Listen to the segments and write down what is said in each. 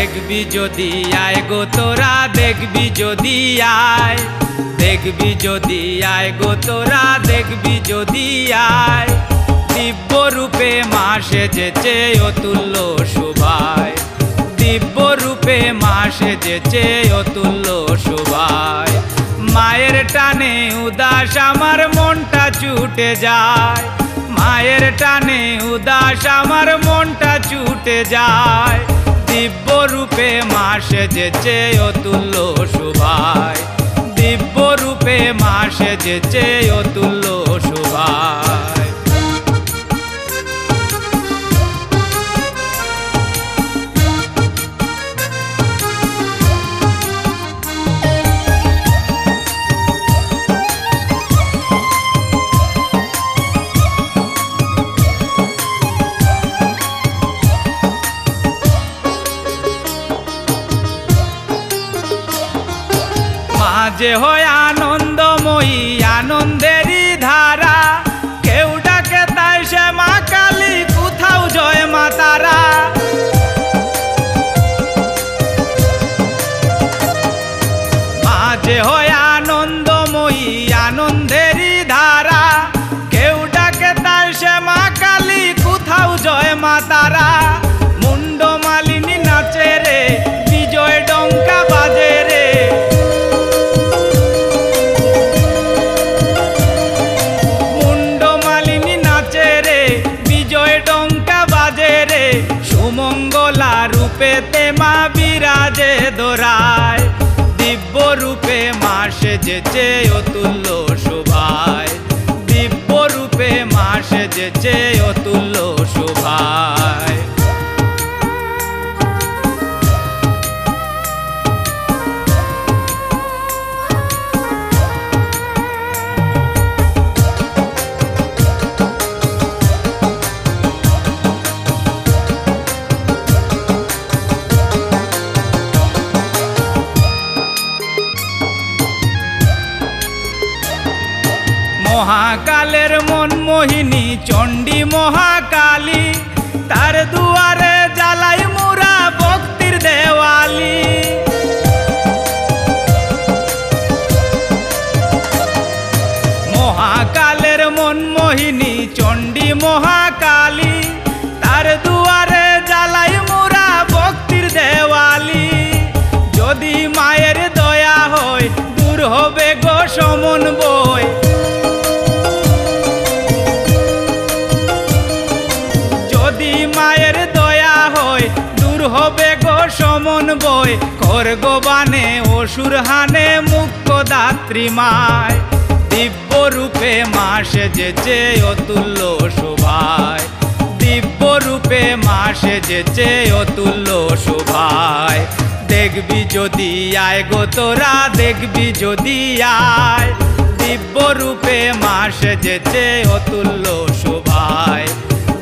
দেখবি যদি আয় গো তোরা, দেখবি যদি আয়, দেখবি যদি আয় গো তোরা, দেখবি যদি আয়, দিব্য রূপে মা সেজেছে অতুল্য শোভায়, দিব্য রূপে মা সেজেছে অতুল্য শোভায়। মায়ের টানে উদাস আমার মনটা ছুটে যায়, মায়ের টানে উদাস আমার মনটা ছুটে যায়, দিব্য রূপে মা সেজেছে অতুল্য শোভায়, দিব্য রূপে মা সেজেছে অতুল্য শোভায়। যে হয় আনন্দময়ী আনন্দেরই ধারা, কেউ ডাকে তাই সে মা কালী, কোথাও জয় মা তারা। মা যে হয় আনন্দময়ী আনন্দেরই ধারা, কেউ ডাকে তাই সে মা কালী, কোথাও জয় মা তারা। মুন্ড মালিনী নাচে রে, বিজয় ডঙ্কা বাজে রে, সুমঙ্গলা রূপেতে মা বিরাজে দোরায়, দিব্য রূপে মা সেজেছে অতুল্য শোভায়, দিব্য রূপে মা সেজেছে অতুল্য শোভায়। মহাকালের মনমোহিনী চণ্ডী মহাকালী, তার দুয়ারে জ্বালাই মুরা ভক্তির দেওয়ালি। মহাকালের মনমোহিনী চণ্ডী মহাকালী, তার দুয়ারে জ্বালাই মুরা ভক্তির দেওয়ালি। যদি মায়ের দয়া হয় দূর হবে গো সমন বই, মায়ের দয়া হয় দূর হবে গো সমন বই। খড়গবানে অসুর হানে মুখ্য দাত্রী মায়, দিব্য রূপে মা সেজেছে অতুল্য শোভায়, দিব্য রূপে মা সেজেছে অতুল্য শোভায়। দেখবি যদি আয় গো তোরা, দেখবি যদি আয়, দিব্য রূপে মা সেজেছে অতুল্য শোভায়,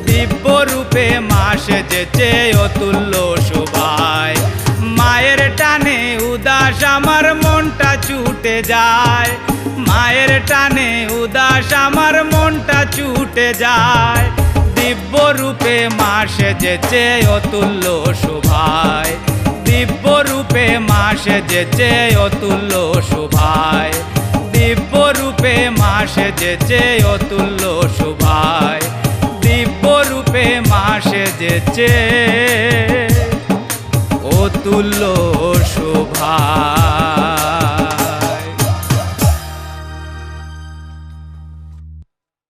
দিব্য রূপে মা সেজেছে অতুল্য শোভায়। মায়ের টানে উদাস আমার মনটা ছুটে যায়, মায়ের টানে উদাস আমার মনটা ছুটে যায়, দিব্য রূপে মা সেজেছে অতুল্য শোভায়, দিব্য রূপে মা সেজেছে অতুল্য শোভায়, দিব্য রূপে মা সেজেছে অতুল্য শোভায়, দিব্য রূপে মা সেজেছে অতুল্য শোভা।